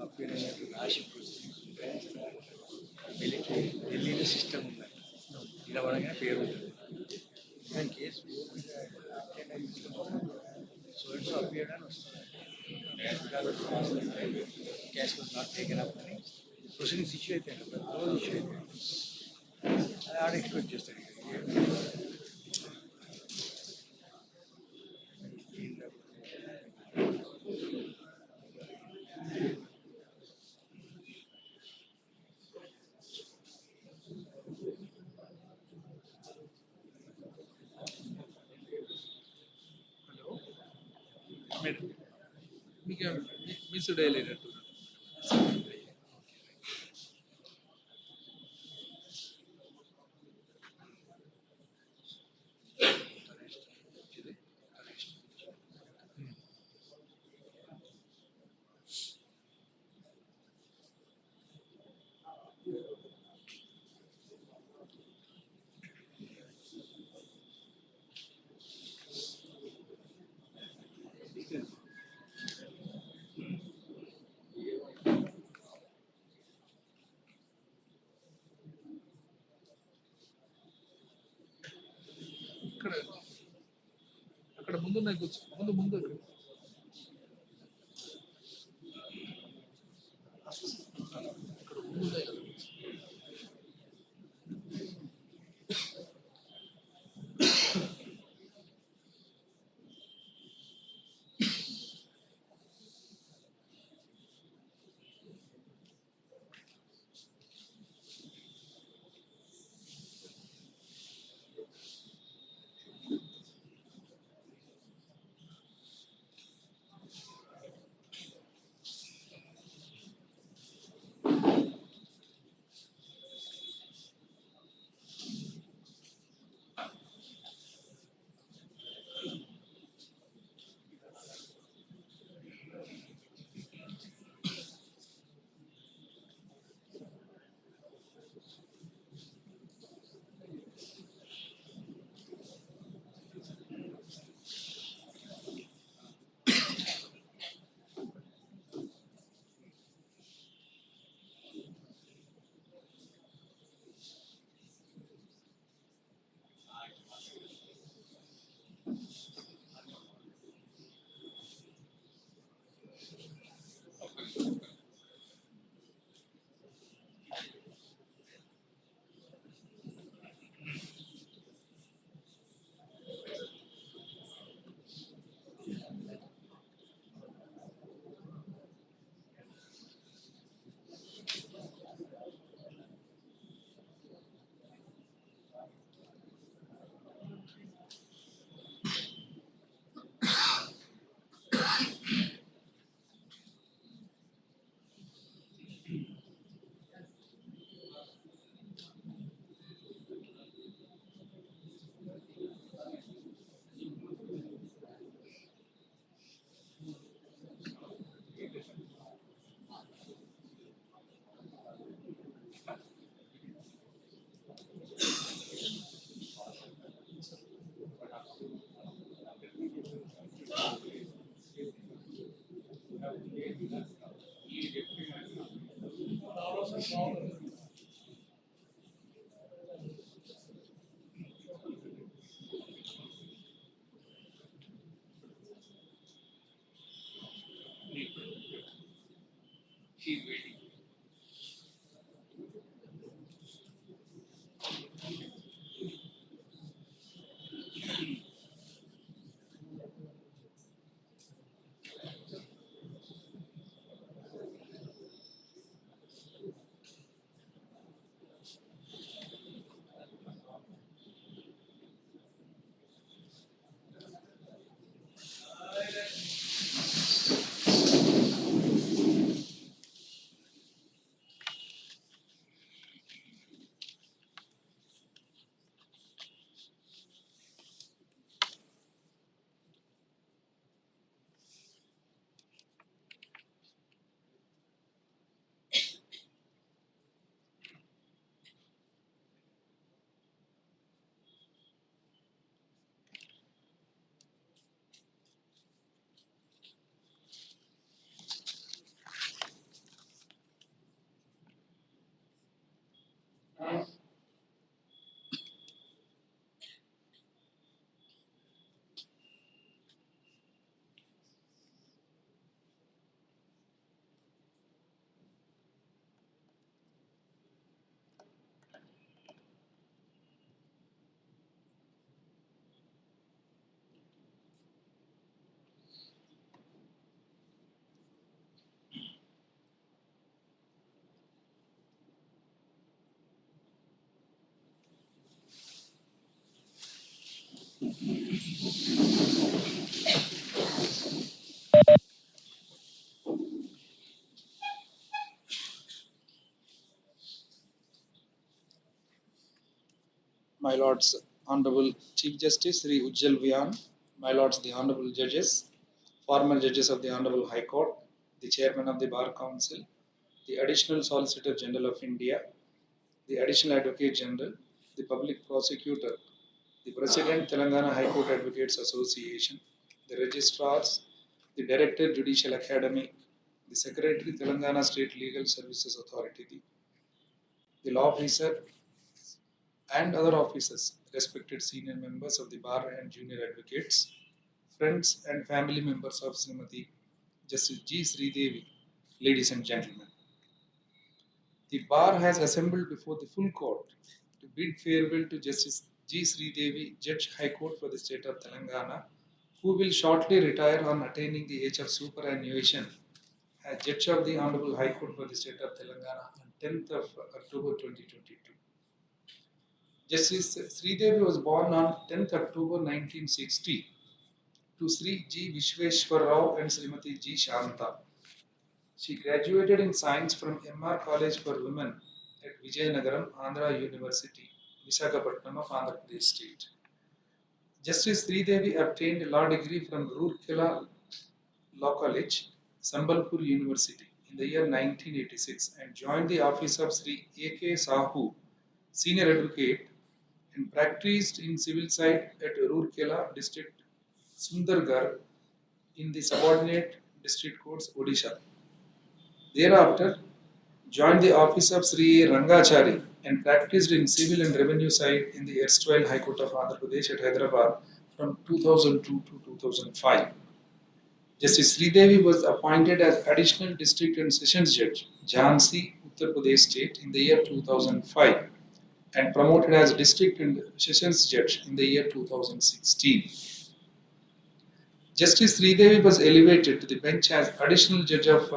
Appeal అయినట్టు రాసి military ఢిల్లీలో సిస్టమ్ ఉందంట. నిలబడగానే పేరు ఉంటుంది. Even case so and so appeared అని వస్తుంది. Cash was not taken up అని ప్రొసీడింగ్స్ ఇష్యూ అయిపోయాయి. రోజు ఇష్యూ అయిపోయాయి. అది ఆడ ఎక్స్పెక్ట్ చేస్తాడు. హలో మేడం, మీకు మిస్ డైలేనట్టు ఇక్కడ అక్కడ ముందు నాకు ముందు ముందు అక్కడ ముందు ఉన్నాయి కదా. She's waiting. My Lords, Honorable Chief Justice Sri Ujjal Vian, My Lords, the Honorable Judges, former judges of the Honorable High Court, the Chairman of the Bar Council, the Additional Solicitor General of India, the Additional Advocate General, the Public Prosecutor, the President Telangana High Court Advocates Association, the Registrars, the Director Judicial Academy, the Secretary Telangana State Legal Services Authority, the law officer, and other officers, respected senior members of the bar and junior advocates, friends and family members of Srimati Justice G. Sridevi, ladies and gentlemen. The bar has assembled before the full court to bid farewell to Justice G. Sridevi, Judge High Court for the state of Telangana, who will shortly retire on attaining the age of superannuation as Judge of the Honorable High Court for the state of Telangana on 10th of October 2022. Justice Sridevi was born on 10th October 1960 to Sri G. Vishweshwar Rao and Srimati G. Shanta. She graduated in science from MR College for Women at Vijayanagaram, Andhra University, Visakhapatnam of Andhra Pradesh State. Justice Sridevi obtained a law degree from Roorkela Law College, Sambalpur University in the year 1986 and joined the office of Sri A.K. Sahu, Senior Advocate, and practiced in civil side at Roorkela District, Sundargarh in the subordinate district courts, Odisha. Thereafter, joined the office of Sri A. Rangachari and practiced in civil and revenue side in the erstwhile High Court of Andhra Pradesh at Hyderabad from 2002 to 2005. Justice Sridevi was appointed as Additional District and Sessions Judge, Jhansi, Uttar Pradesh State in the year 2005 and promoted as District and Sessions Judge in the year 2016. Justice Sridevi was elevated to the bench as Additional Judge of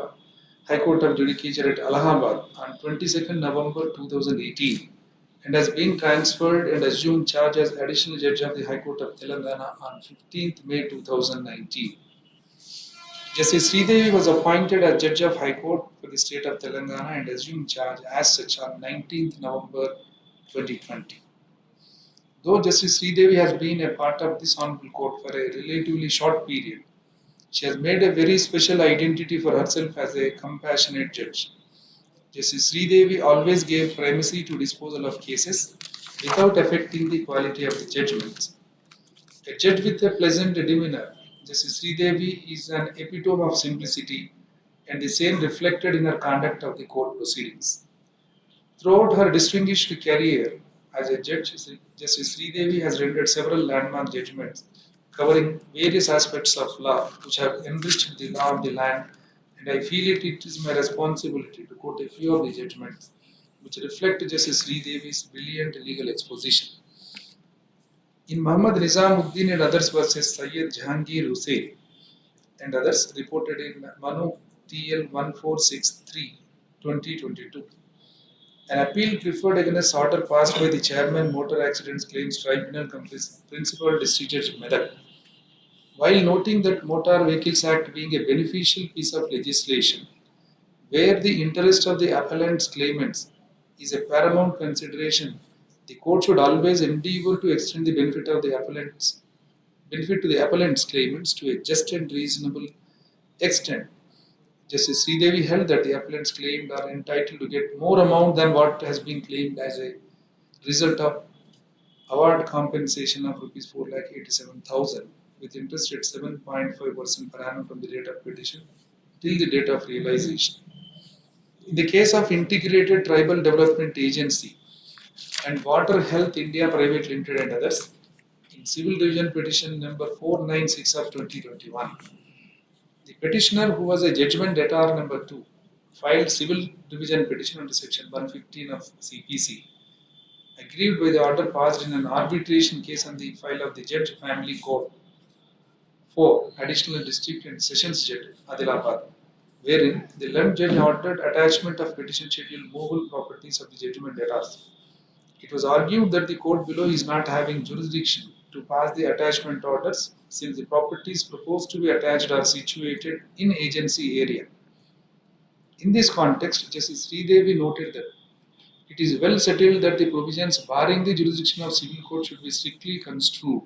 High Court of Judicature at Allahabad on 22nd November 2018 and has been transferred and assumed charge as Additional Judge of the High Court of Telangana on 15th May 2019. Justice Sridevi was appointed as Judge of High Court for the state of Telangana and assumed charge as such on 19th November 2020. Though Justice Sridevi has been a part of this Hon'ble Court for a relatively short period, she has made a very special identity for herself as a compassionate judge. Justice Sridevi always gave primacy to disposal of cases without affecting the quality of the judgments. A judge with a pleasant demeanor, Justice Sridevi is an epitome of simplicity and the same reflected in her conduct of the court proceedings. Throughout her distinguished career as a judge, Justice Sridevi has rendered several landmark judgments covering various aspects of law which have enriched the law of the land, and I feel it is my responsibility to quote a few of the judgments which reflect Justice Sridevi's brilliant legal exposition. In Muhammad Nizamuddin and others versus Syed Jahangir Hussain and others reported in Manu TL 1463 2022. An appeal preferred against order passed by the Chairman Motor Accidents Claims Tribunal Principal District Judge Medak. While noting that Motor Vehicles Act being a beneficial piece of legislation, where the interest of the appellant's claimants is a paramount consideration, the court should always endeavour to extend the benefit to the appellant's claimants to a just and reasonable extent. Justice Sridevi held that the appellants claimed are entitled to get more amount than what has been claimed as a result of award compensation of Rs 4,87,000 with interest at 7.5% per annum from the date of petition till the date of realization. In the case of Integrated Tribal Development Agency and Water Health India Private Limited and others, in Civil Division Petition number 496 of 2021, the petitioner, who was a judgment debtor number 2, filed civil division petition under section 115 of CPC, aggrieved by the order passed in an arbitration case on the file of the Judge Family Court 4, Additional District and Sessions Judge, Adilabad, wherein the learned judge ordered attachment of petition schedule movable properties of the judgment debtors. It was argued that the court below is not having jurisdiction to pass the attachment orders since the properties proposed to be attached are situated in agency area. In this context, Justice Sridevi noted that it is well settled that the provisions barring the jurisdiction of civil court should be strictly construed,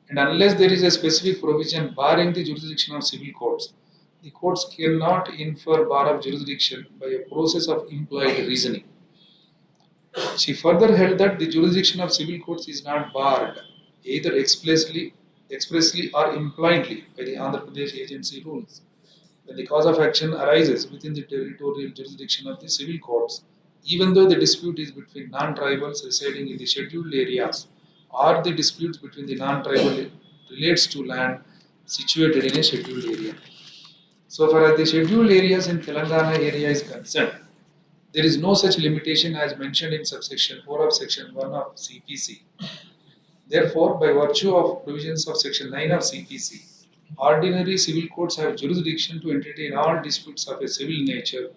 and unless there is a specific provision barring the jurisdiction of civil courts, the courts cannot infer bar of jurisdiction by a process of implied reasoning. She further held that the jurisdiction of civil courts is not barred either expressly or impliedly by the Andhra Pradesh agency rules. When the cause of action arises within the territorial jurisdiction of the civil courts, even though the dispute is between non-tribals residing in the scheduled areas or the disputes between the non-tribal relates to land situated in a scheduled area. So far as the scheduled areas in Telangana area is concerned, there is no such limitation as mentioned in subsection 4 of section 1 of CPC. Therefore, by virtue of provisions of section 9 of CPC, ordinary civil courts have jurisdiction to entertain all disputes of a civil nature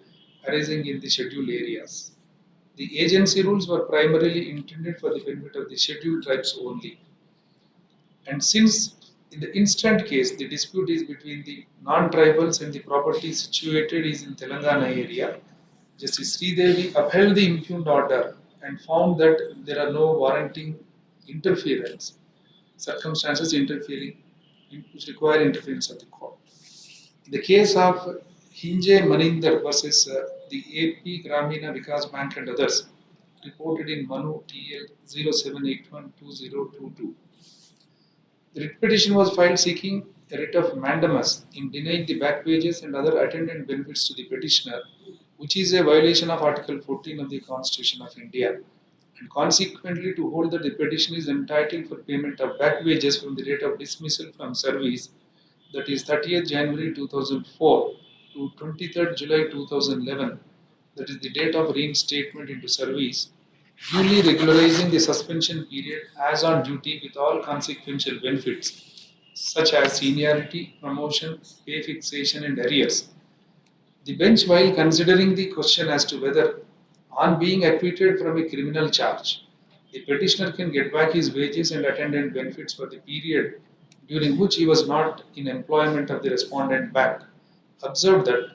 arising in the scheduled areas. The agency rules were primarily intended for the benefit of the scheduled tribes only. And since in the instant case the dispute is between the non-tribals and the property situated is in Telangana area, Justice Sridevi upheld the impugned order and found that there are no warranting interference, circumstances interfering which require interference of the court. In the case of Hinje Maninder versus the AP Gramina Vikas Bank and others, reported in Manu TL 07812022, the writ petition was filed seeking a writ of mandamus in denying the back wages and other attendant benefits to the petitioner, which is a violation of Article 14 of the Constitution of India, and consequently to hold that the petitioner is entitled for payment of back wages from the date of dismissal from service, that is 30th January 2004 to 23rd July 2011, that is the date of reinstatement into service, duly regularizing the suspension period as on duty with all consequential benefits such as seniority, promotion, pay fixation and arrears. The bench, while considering the question as to whether, on being acquitted from a criminal charge, the petitioner can get back his wages and attendant benefits for the period during which he was not in employment of the respondent bank, observed that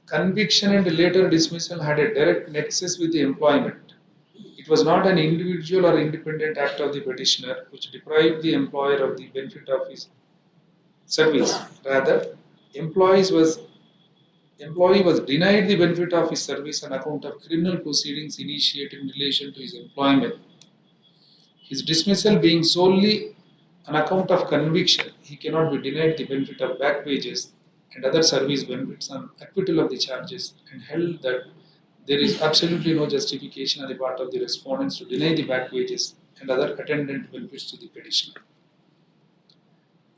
conviction and later dismissal had a direct nexus with the employment. It was not an individual or independent act of the petitioner which deprived the employer of the benefit of his service. Rather, employee was denied the benefit of his service on account of criminal proceedings initiated in relation to his employment. His dismissal being solely on account of conviction, he cannot be denied the benefit of back wages and other service benefits on acquittal of the charges, and held that there is absolutely no justification on the part of the respondents to deny the back wages and other attendant benefits to the petitioner.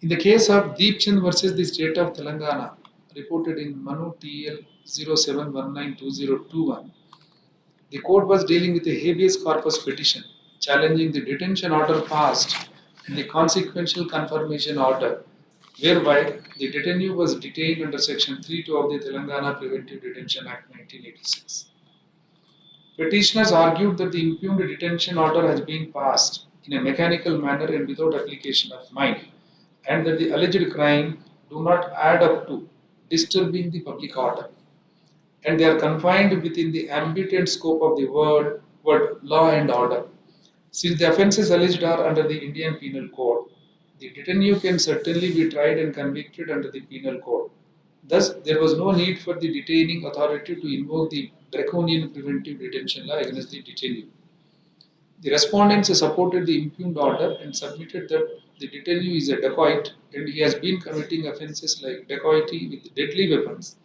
In the case of Deepchand versus the state of Telangana, reported in Manu TL 07192021, the court was dealing with a habeas corpus petition challenging the detention order passed and the consequential confirmation order, whereby the detainee was detained under Section 3.2 of the Telangana Preventive Detention Act 1986. Petitioners argued that the impugned detention order has been passed in a mechanical manner and without application of mind, and that the alleged crime do not add up to disturbing the public order, and they are confined within the ambit and scope of the word law and order. Since the offences alleged are under the Indian Penal Code, the detainee can certainly be tried and convicted under the Penal Code. Thus, there was no need for the detaining authority to invoke the draconian preventive detention law against the detainee. The respondents supported the impugned order and submitted that the detainee is a dacoit and he has been committing offences like dacoity with deadly weapons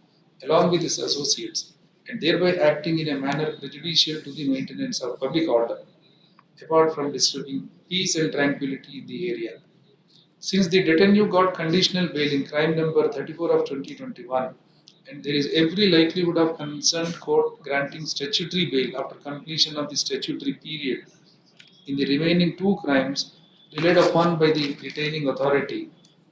along with his associates, and thereby acting in a manner prejudicial to the maintenance of public order, apart from disturbing peace and tranquility in the area. Since the detainee got conditional bail in crime number 34 of 2021, and there is every likelihood of concerned court granting statutory bail after completion of the statutory period in the remaining two crimes relied upon by the detaining authority,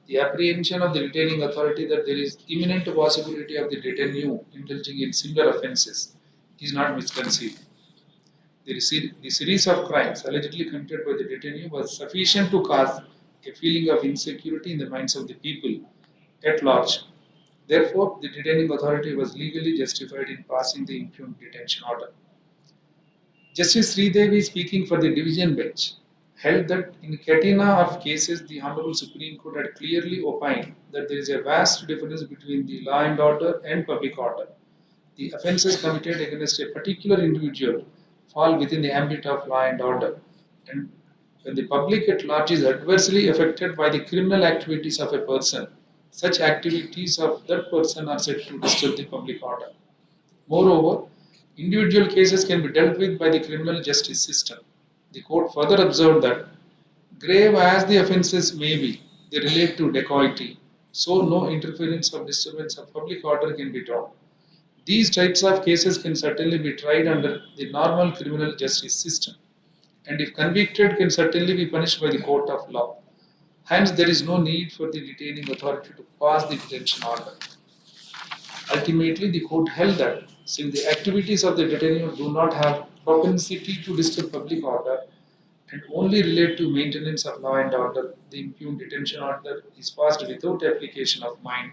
the apprehension of the detaining authority that there is imminent possibility of the detainee indulging in similar offences is not misconceived. The series of crimes allegedly committed by the detainee was sufficient to cause a feeling of insecurity in the minds of the people at large. Therefore, the detaining authority was legally justified in passing the impugned detention order. Justice Sridevi, speaking for the division bench, held that in catena of cases, the Honorable Supreme Court had clearly opined that there is a vast difference between the law and order and public order. The offences committed against a particular individual fall within the ambit of law and order, and when the public at large is adversely affected by the criminal activities of a person, such activities of that person are said to disturb the public order. Moreover, individual cases can be dealt with by the criminal justice system. The court further observed that, grave as the offences may be, they relate to dacoity, so no interference or disturbance of public order can be drawn. These types of cases can certainly be tried under the normal criminal justice system, and if convicted, can certainly be punished by the court of law. Hence, there is no need for the detaining authority to pass the detention order. Ultimately, the court held that since the activities of the detainee do not have propensity to disturb public order and only relate to maintenance of law and order, the impugned detention order is passed without application of mind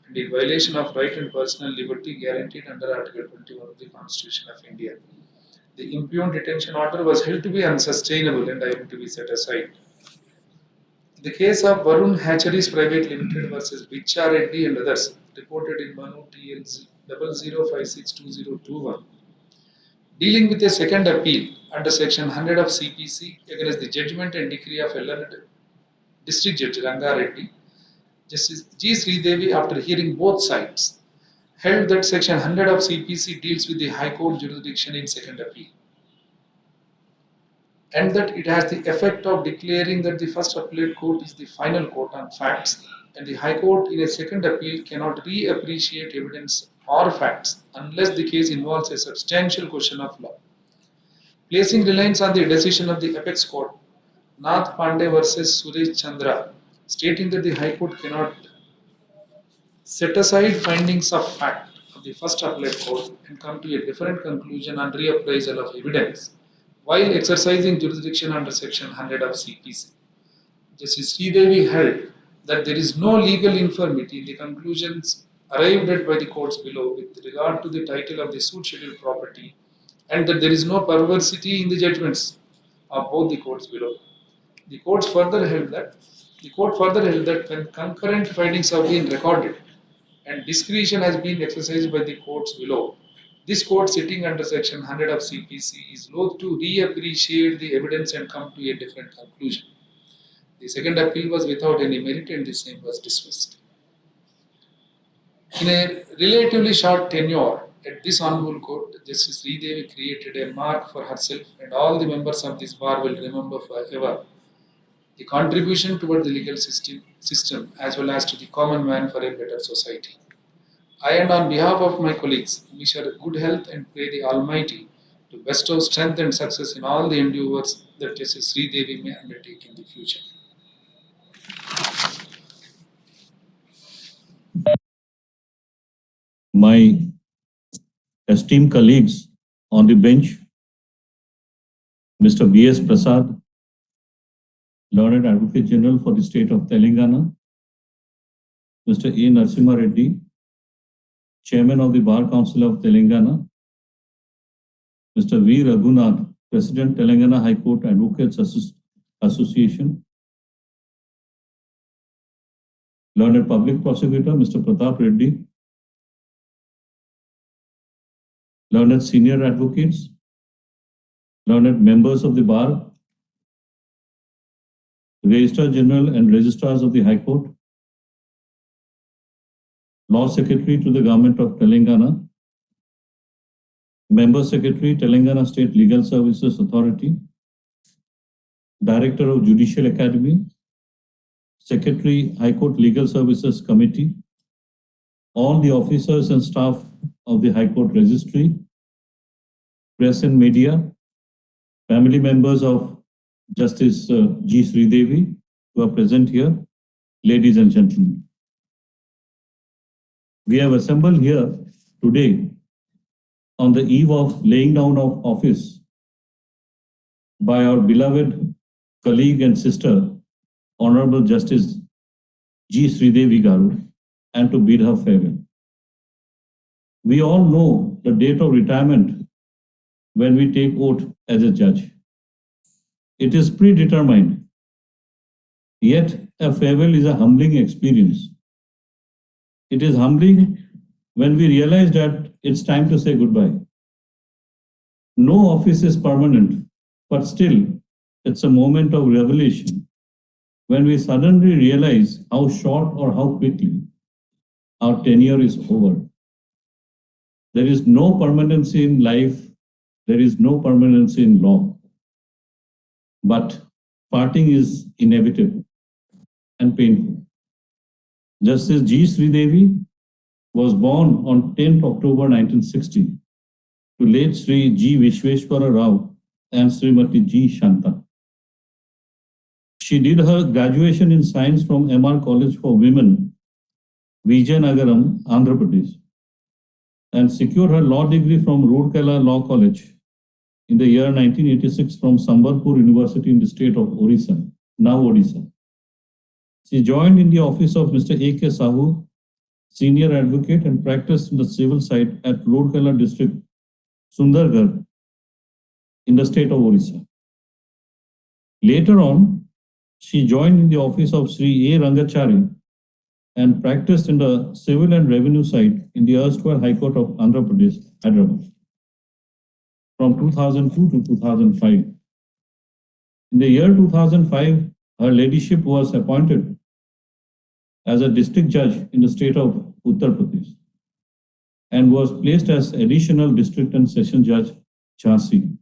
and in violation of right and personal liberty guaranteed under Article 21 of the Constitution of India. The impugned detention order was held to be unsustainable and able to be set aside. The case of Varun Hatcheries Private Limited versus Bicha Reddy and others, reported in Manu TL 00562021, dealing with a second appeal under Section 100 of CPC against the judgment and decree of Learned District Judge Ranga Reddy, Justice G. Sridevi, after hearing both sides, held that Section 100 of CPC deals with the High Court jurisdiction in second appeal, and that it has the effect of declaring that the first appellate court is the final court on facts, and the High Court in a second appeal cannot reappreciate evidence or facts unless the case involves a substantial question of law. Placing reliance on the decision of the apex court, Nath Pandey versus Suresh Chandra, stating that the High Court cannot set aside findings of fact of the first appellate court and come to a different conclusion on reappraisal of evidence while exercising jurisdiction under Section 100 of CPC. Justice Sridevi held that there is no legal infirmity in the conclusions arrived at by the courts below with regard to the title of the suit scheduled property, and that there is no perversity in the judgments of both the courts below. The court further held that when concurrent findings have been recorded and discretion has been exercised by the courts below, this court sitting under Section 100 of CPC is loath to reappreciate the evidence and come to a different conclusion. The second appeal was without any merit and the same was dismissed. In a relatively short tenure at this Hon'ble Court, Justice Sridevi created a mark for herself, and all the members of this bar will remember forever the contribution toward the legal system as well as to the common man for a better society. I, and on behalf of my colleagues, wish her good health and pray the Almighty to bestow strength and success in all the endeavors that Justice Sridevi may undertake in the future. My esteemed colleagues on the bench, Mr. B.S. Prasad, Learned Advocate General for the state of Telangana, Mr. A. Narasimha Reddy, Chairman of the Bar Council of Telangana, Mr. V. Raghunath, President, Telangana High Court Advocates Association, Learned Public Prosecutor, Mr. Pratap Reddy, learned senior advocates, learned members of the bar, Registrar General and Registrars of the High Court, Law Secretary to the Government of Telangana, Member Secretary, Telangana State Legal Services Authority, Director of Judicial Academy, Secretary, High Court Legal Services Committee, all the officers and staff of the High Court Registry, press and media, family members of Justice G. Sridevi who are present here, ladies and gentlemen. We have assembled here today on the eve of laying down of office by our beloved colleague and sister, Honorable Justice G. Sridevi Garu, and to bid her farewell. We all know the date of retirement when we take oath as a judge. It is predetermined, yet a farewell is a humbling experience. It is humbling when we realize that it's time to say goodbye. No office is permanent, but still, it's a moment of revelation when we suddenly realize how short or how quickly our tenure is over. There is no permanency in life, there is no permanency in law. But parting is inevitable and painful. Justice G. Sridevi was born on 10th October 1960 to late Sri G. Vishweshwara Rao and Srimati G. Shanta. She did her graduation in science from MR College for Women, Vijayanagaram, Andhra Pradesh, and secured her law degree from Rourkela Law College in the year 1986 from Sambalpur University in the state of Orissa, now Odisha. She joined in the office of Mr. A.K. Sahu, senior advocate, and practiced in the civil side at Rourkela district, Sundargarh, in the state of Orissa. Later on, she joined in the office of Sri A. Rangachari and practiced in the civil and revenue side in the erstwhile High Court of Andhra Pradesh, Hyderabad, from 2002 to 2005. In the year 2005, her ladyship was appointed as a district judge in the state of Uttar Pradesh and was placed as additional district and session judge, Jhansi.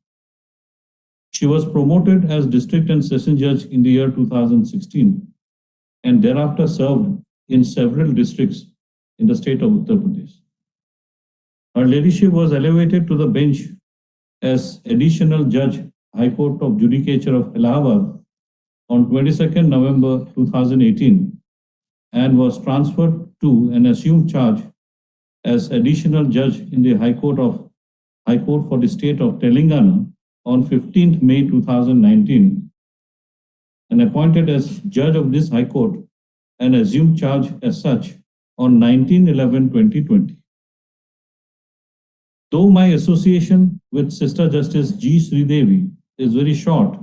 She was promoted as district and session judge in the year 2016 and thereafter served in several districts in the state of Uttar Pradesh. Her ladyship was elevated to the bench as additional judge, High Court of Judicature of Allahabad on 22nd November 2018 and was transferred to and assumed charge as additional judge in the High Court for the state of Telangana on 15th May 2019 and appointed as judge of this High Court and assumed charge as such on 19/11/2020. Though my association with Sister Justice G. Sridevi is very short,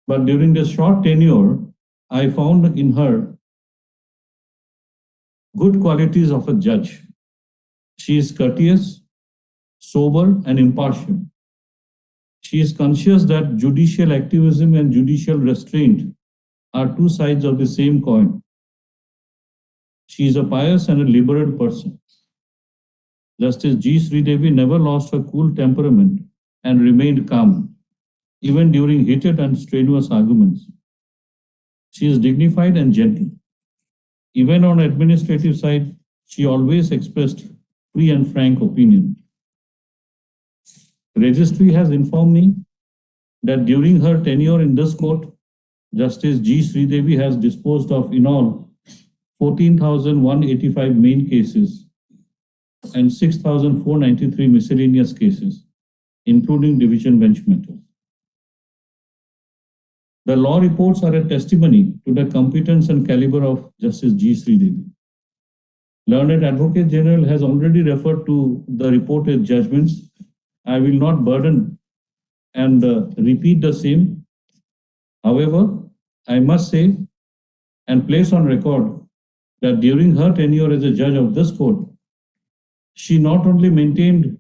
but during this short tenure, I found in her good qualities of a judge. She is courteous, sober, and impartial. She is conscious that judicial activism and judicial restraint are two sides of the same coin. She is a pious and a liberal person. Justice G. Sridevi never lost her cool temperament and remained calm, even during heated and strenuous arguments. She is dignified and gentle. Even on administrative side, she always expressed free and frank opinion. Registry has informed me that during her tenure in this court, Justice G. Sridevi has disposed of in all 14,185 main cases and 6,493 miscellaneous cases, including division bench matters. The law reports are a testimony to the competence and caliber of Justice G. Sridevi. Learned Advocate General has already referred to the reported judgments. I will not burden and repeat the same. However, I must say and place on record that during her tenure as a judge of this court, she not only maintained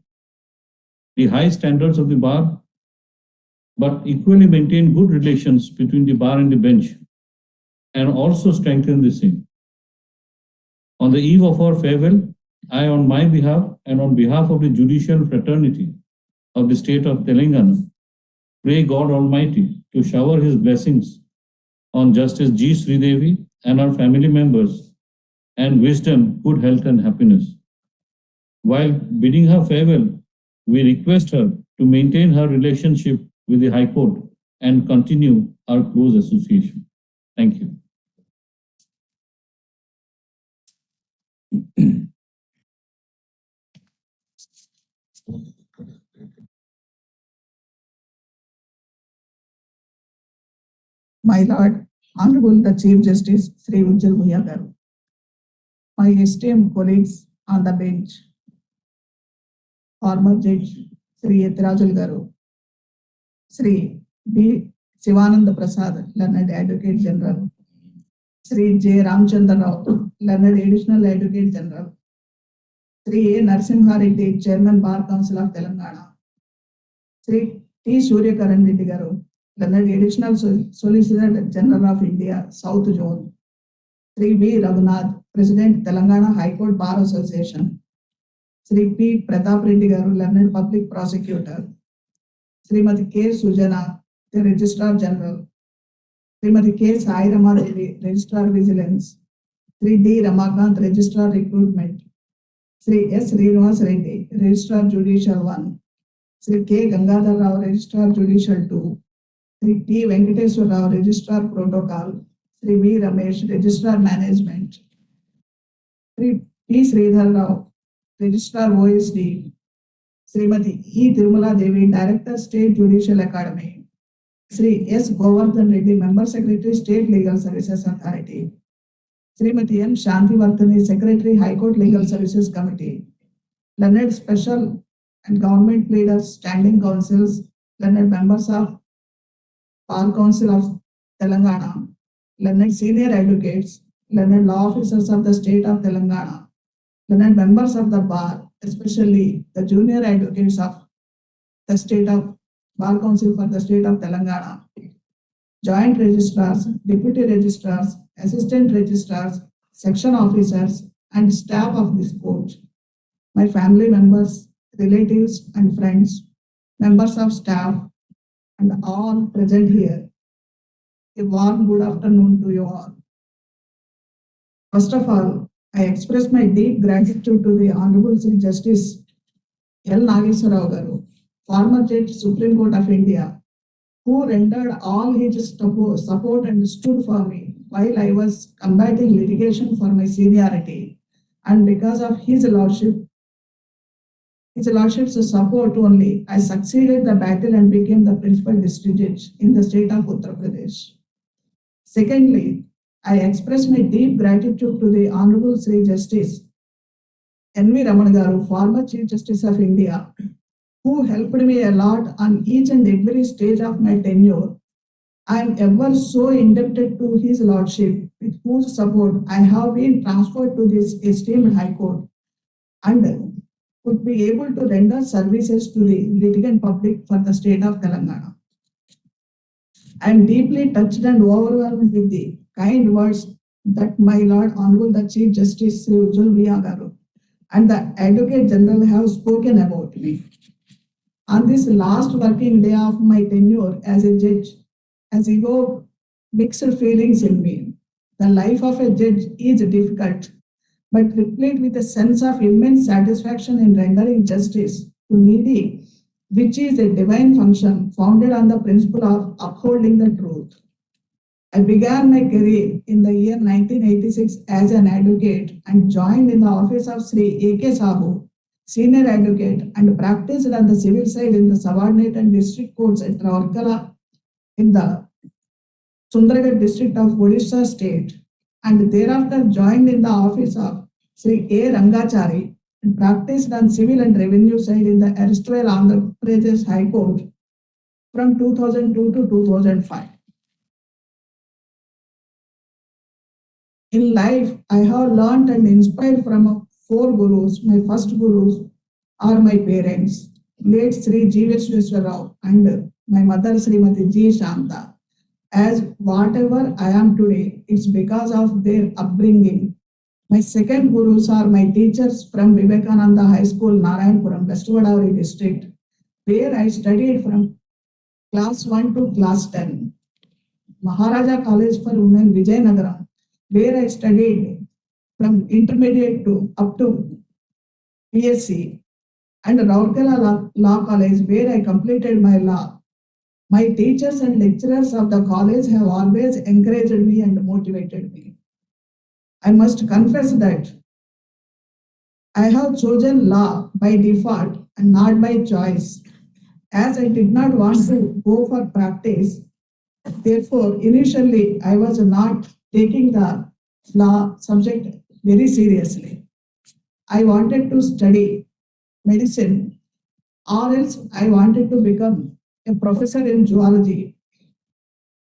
the high standards of the bar, but equally maintained good relations between the bar and the bench, and also strengthened the same. On the eve of our farewell, I, on my behalf and on behalf of the judicial fraternity of the state of Telangana, pray God Almighty to shower His blessings on Justice G. Sridevi and our family members, and wisdom, good health, and happiness. While bidding her farewell, we request her to maintain her relationship with the High Court and continue our close association. Thank you. My Lord, Honorable the Chief Justice Sri Ujjal Bhuya Garu, my esteemed colleagues on the bench, former Judge Sri Etirajul Garu, Sri B. Sivananda Prasad, Learned Advocate General, Sri J. Ramchandra Rao, Learned Additional Advocate General, Sri A. Narasimha Reddy, Chairman Bar Council of Telangana, Sri T. Surya Karan Reddy Garu, Learned Additional Solicitor General of India, South Zone, Sri V. Raghunath, President Telangana High Court Bar Association, Sri P. Pratap Reddy Garu, Learned Public Prosecutor, Srimati K. Sujana, the Registrar General, Srimati K. Sai Rama Devi, Registrar Vigilance, Sri D. Ramakant, Registrar Recruitment, Sri S. Srinivas Reddy, Registrar Judicial 1, Sri K. Gangadhar Rao, Registrar Judicial 2, Sri T. Venkateswar Rao, Registrar Protocol, Sri V. Ramesh, Registrar Management, Sri P. Sridhar Rao, Registrar OSD, Srimati E. Tirumala Devi, Director State Judicial Academy, Sri S. Govardhan Reddy, Member Secretary State Legal Services Authority, Srimati M. Shanti Vardhani, Secretary High Court Legal Services Committee, learned special and government leaders, standing councils, learned members of Bar Council of Telangana, learned senior advocates, learned law officers of the state of Telangana, learned members of the bar, especially the junior advocates of the state of Bar Council for the state of Telangana, joint registrars, deputy registrars, assistant registrars, section officers, and staff of this court, my family members, relatives, and friends, members of staff, and all present here. A warm good afternoon to you all. First of all, I express my deep gratitude to the Honorable Sri Justice L. Nageswara Garu, former Judge Supreme Court of India, who rendered all his support and stood for me while I was combating litigation for my seniority. And because of his lordship's support only, I succeeded the battle and became the principal district judge in the state of Uttar Pradesh. Secondly, I express my deep gratitude to the Honorable Sri Justice N.V. Raman Garu, former Chief Justice of India, who helped me a lot on each and every stage of my tenure. I am ever so indebted to his lordship, with whose support I have been transferred to this esteemed High Court and could be able to render services to the litigant public for the state of Telangana. I am deeply touched and overwhelmed with the kind words that my Lord Honorable the Chief Justice Sri Ujjal Bhuya Garu and the Advocate General have spoken about me. On this last working day of my tenure as a judge, as evoked mixed feelings in me. The life of a judge is difficult, but replete with a sense of immense satisfaction in rendering justice to needy, which is a divine function founded on the principle of upholding the truth. I began my career in the year 1986 as an advocate and joined in the office of Sri A.K. Sahu, senior advocate, and practiced on the civil side in the subordinate and district courts at Raurkela in the Sundargarh district of Odisha state, and thereafter joined in the office of Sri A. Rangachari and practiced on civil and revenue side in the erstwhile Andhra Pradesh High Court from 2002 to 2005. In life, I have learned and inspired from four gurus. My first gurus are my parents, late Sri Jiveshwar Rao and my mother Srimati G. Shanta. As whatever I am today, it's because of their upbringing. My second gurus are my teachers from Vivekananda High School, Narayanpuram, West Godavari district, where I studied from class 1 to class 10. Maharaja College for Women, Vijayanagaram, where I studied from intermediate to up to PSc, and Raurkela Law College, where I completed my law. My teachers and lecturers of the college have always encouraged me and motivated me. I must confess that I have chosen law by default and not by choice, as I did not want to go for practice Therefore, initially, I was not taking the law subject very seriously. I wanted to study medicine, or else I wanted to become a professor in zoology.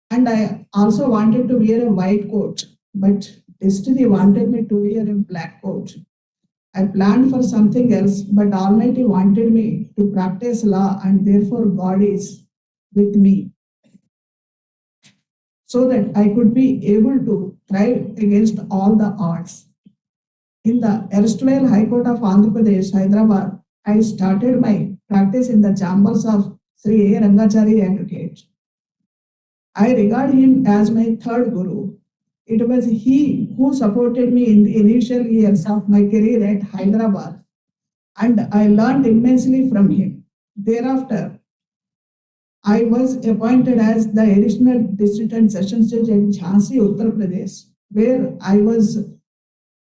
And I also wanted to wear a white coat, but destiny wanted me to wear a black coat. I planned for something else, but Almighty wanted me to practice law, and therefore God is with me, so that I could be able to thrive against all the odds. In the erstwhile High Court of Andhra Pradesh, Hyderabad, I started my practice in the chambers of Sri A. Rangachari Advocate. I regard him as my third guru. It was he who supported me in the initial years of my career at Hyderabad, and I learned immensely from him. Thereafter, I was appointed as the additional district and sessions judge in Jhansi, Uttar Pradesh, where I was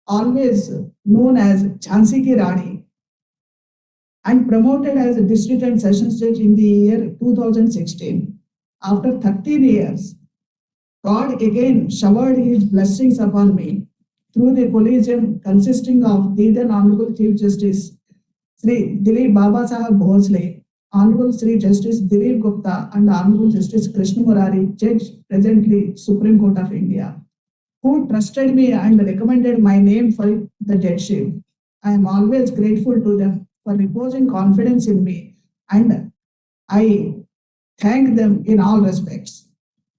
always known as Jhansi Ki Rani, and promoted as a district and sessions judge in the year 2016. After 13 years, God again showered his blessings upon me through the collegium consisting of the then Honorable Chief Justice Sri Dilip Baba Sahab Bhosle, Honorable Sri Justice Dilip Gupta, and Honorable Justice Krishna Murari, Judge presently Supreme Court of India, who trusted me and recommended my name for the judgeship. I am always grateful to them for reposing confidence in me, and I thank them in all respects.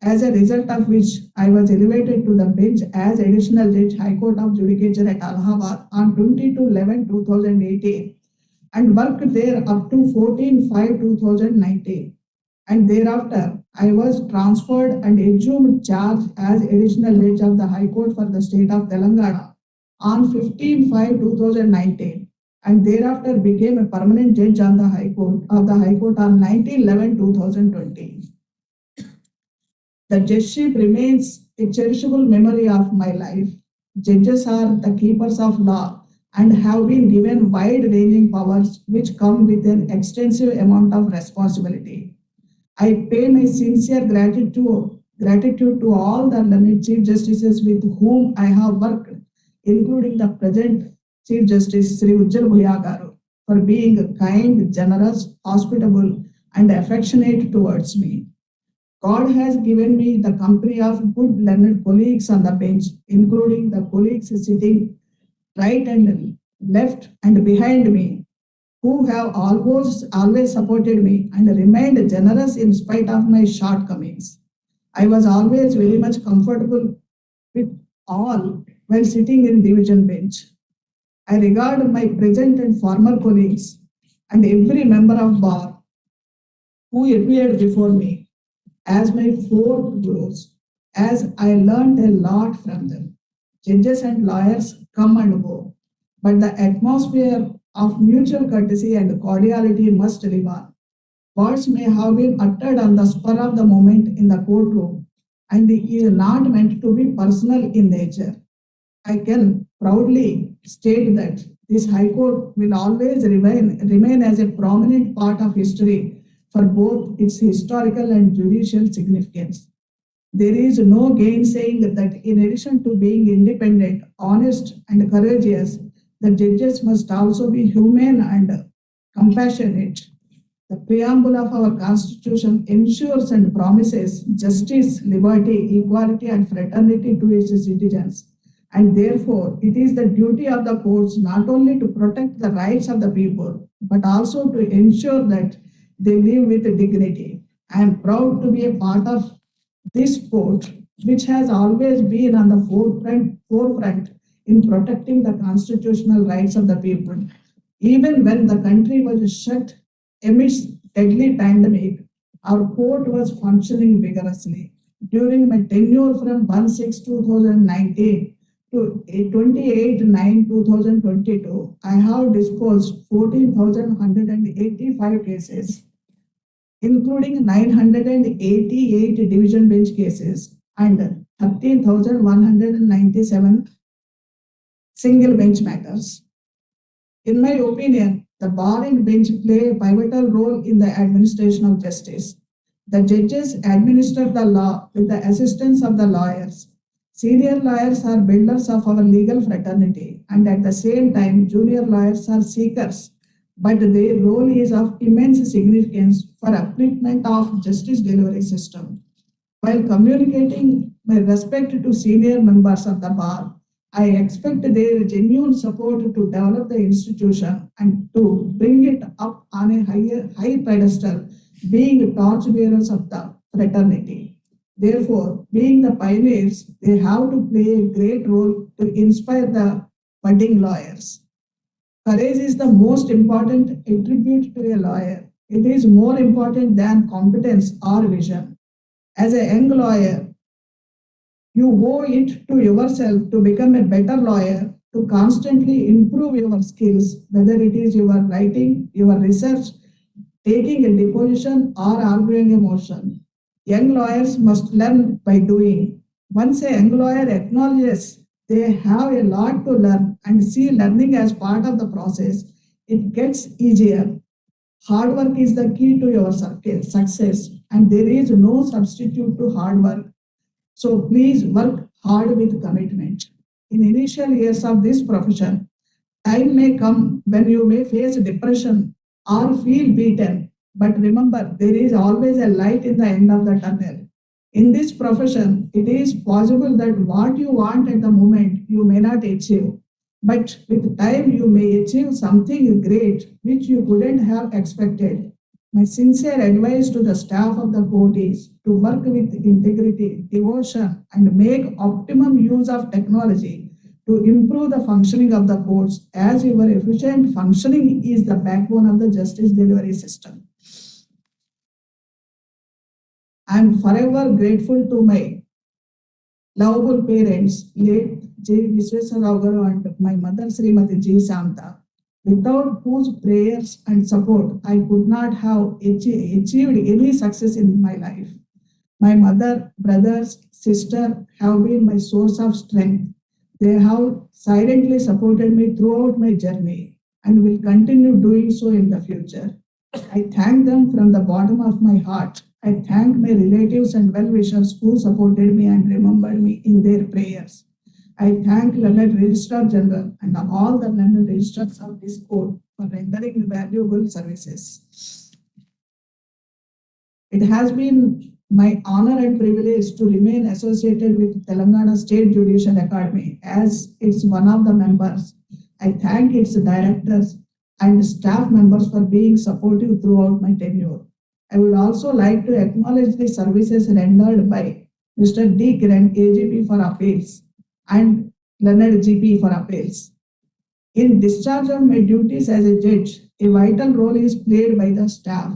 As a result of which, I was elevated to the bench as Additional Judge, High Court of Judicature at Allahabad on 22/11/2018, and worked there up to 14/5/2019. And thereafter, I was transferred and assumed charge as Additional Judge of the High Court for the state of Telangana on 15/5/2019, and thereafter became a permanent judge on the High Court on 19/11/2020. The judgeship remains a cherishable memory of my life. Judges are the keepers of law and have been given wide-ranging powers which come with an extensive amount of responsibility. I pay my sincere gratitude to all the learned Chief Justices with whom I have worked, including the present Chief Justice Sri Ujjal Bhuya Garu, for being kind, generous, hospitable, and affectionate towards me. God has given me the company of good learned colleagues on the bench, including the colleagues sitting right and left and behind me, who have always supported me and remained generous in spite of my shortcomings. I was always very much comfortable with all while sitting in division bench. I regard my present and former colleagues and every member of bar who appeared before me as my four gurus, as I learned a lot from them. Judges and lawyers come and go, but the atmosphere of mutual courtesy and cordiality must live on. Words may have been uttered on the spur of the moment in the courtroom, and is not meant to be personal in nature. I can proudly state that this High Court will always remain as a prominent part of history for both its historical and judicial significance. There is no gainsaying that in addition to being independent, honest, and courageous, the judges must also be humane and compassionate. The preamble of our Constitution ensures and promises justice, liberty, equality, and fraternity to its citizens. And therefore, it is the duty of the courts not only to protect the rights of the people, but also to ensure that they live with dignity. I am proud to be a part of this court, which has always been on the forefront in protecting the constitutional rights of the people. Even when the country was shut amidst deadly pandemic, our court was functioning vigorously. During my tenure from 1/6/2019 to 28/9/2022, I have disposed 14,185 cases, including 988 division bench cases and 13,197 single bench matters. In my opinion, the bar and bench play a pivotal role in the administration of justice. The judges administer the law with the assistance of the lawyers. Senior lawyers are builders of our legal fraternity, and at the same time, junior lawyers are seekers. But their role is of immense significance for upliftment of justice delivery system. While communicating my respect to senior members of the bar, I expect their genuine support to develop the institution and to bring it up on a high pedestal, being torchbearers of the fraternity. Therefore, being the pioneers, they have to play a great role to inspire the budding lawyers. Courage is the most important attribute to a lawyer. It is more important than competence or vision. As a young lawyer, you owe it to yourself to become a better lawyer, to constantly improve your skills, whether it is your writing, your research, taking a deposition, or arguing a motion. Young lawyers must learn by doing. Once a young lawyer acknowledges they have a lot to learn and see learning as part of the process, it gets easier. Hard work is the key to your success, and there is no substitute to hard work. So please work hard with commitment. In initial years of this profession, time may come when you may face depression or feel beaten, but remember there is always a light in the end of the tunnel. In this profession, it is possible that what you want at the moment you may not achieve, but with time you may achieve something great which you couldn't have expected. My sincere advice to the staff of the court is to work with integrity, devotion, and make optimum use of technology to improve the functioning of the courts, as your efficient functioning is the backbone of the justice delivery system. I am forever grateful to my lovable parents, late J. Visweswarrao Garu and my mother Srimati G. Santa, without whose prayers and support I could not have achieved any success in my life. My mother, brothers, sister have been my source of strength. They have silently supported me throughout my journey and will continue doing so in the future. I thank them from the bottom of my heart. I thank my relatives and well-wishers who supported me and remembered me in their prayers. I thank Learned Registrar General and all the Learned Registrars of this court for rendering valuable services. It has been my honor and privilege to remain associated with Telangana State Judicial Academy as its one of the members. I thank its directors and staff members for being supportive throughout my tenure. I would also like to acknowledge the services rendered by Mr. D. Kiran, AGP for Appeals, and Learned GP for Appeals. In discharge of my duties as a judge, a vital role is played by the staff.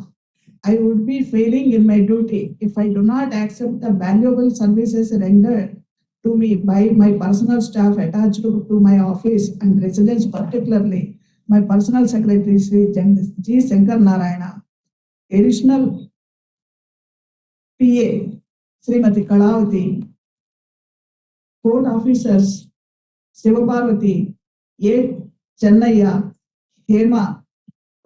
I would be failing in my duty if I do not accept the valuable services rendered to me by my personal staff attached to my office and residence, particularly my personal secretary, Sri G. Shankar Narayana, additional PA, Srimati Kalavati, court officers, Sivaparvati, A. Chennaya, Hema,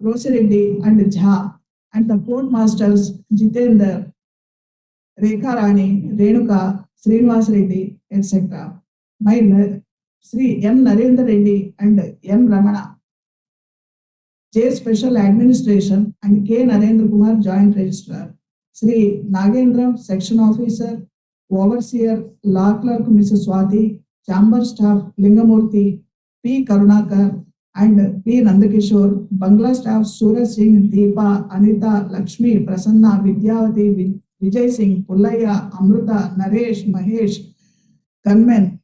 Rosireddy, and Jha, and the court masters Jitender, Rekha Rani, Renuka, Srinivas Reddy, etc. My Sri M. Narendra Reddy and M. Ramana, J. Special Administration, and K. Narendra Kumar, Joint Registrar. Sri Nagendra, Section Officer, Overseer, Law Clerk Mrs. Swati, Chamber Staff Lingamurthy, P. Karunakar, and P. Nandakishore, Bangla Staff Suraj Singh, Deepa, Anita, Lakshmi, Prasanna, Vidyavati, Vijay Singh, Pullaya, Amruta, Naresh, Mahesh, Gunmen,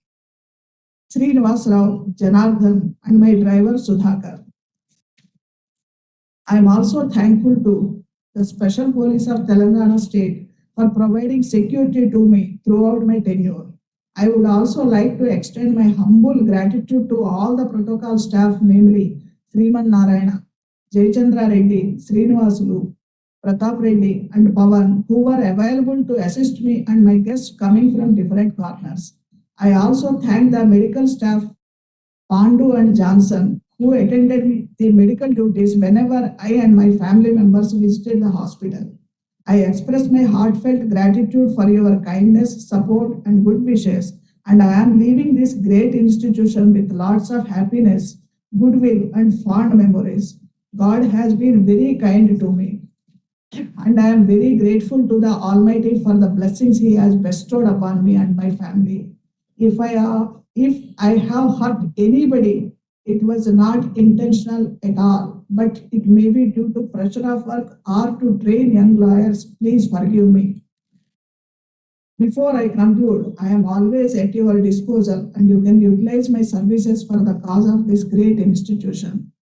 Srinivas Rao, Janardhan, and my driver Sudhakar. I am also thankful to the Special Police of Telangana State for providing security to me throughout my tenure. I would also like to extend my humble gratitude to all the protocol staff, namely Sriman Narayana, Jayachandra Reddy, Srinivasulu, Pratap Reddy, and Pavan, who were available to assist me and my guests coming from different corners. I also thank the medical staff, Pandu and Johnson, who attended the medical duties whenever I and my family members visited the hospital. I express my heartfelt gratitude for your kindness, support, and good wishes, and I am leaving this great institution with lots of happiness, goodwill, and fond memories. God has been very kind to me, and I am very grateful to the Almighty for the blessings He has bestowed upon me and my family. If I have hurt anybody, it was not intentional at all, but it may be due to pressure of work or to train young lawyers. Please forgive me. Before I conclude, I am always at your disposal and you can utilize my services for the cause of this great institution.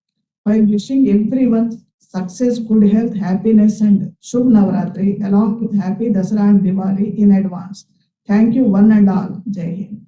While wishing everyone success, good health, happiness, and Shubh Navratri along with happy Dasara and Diwali in advance. Thank you, one and all. Jai Hind.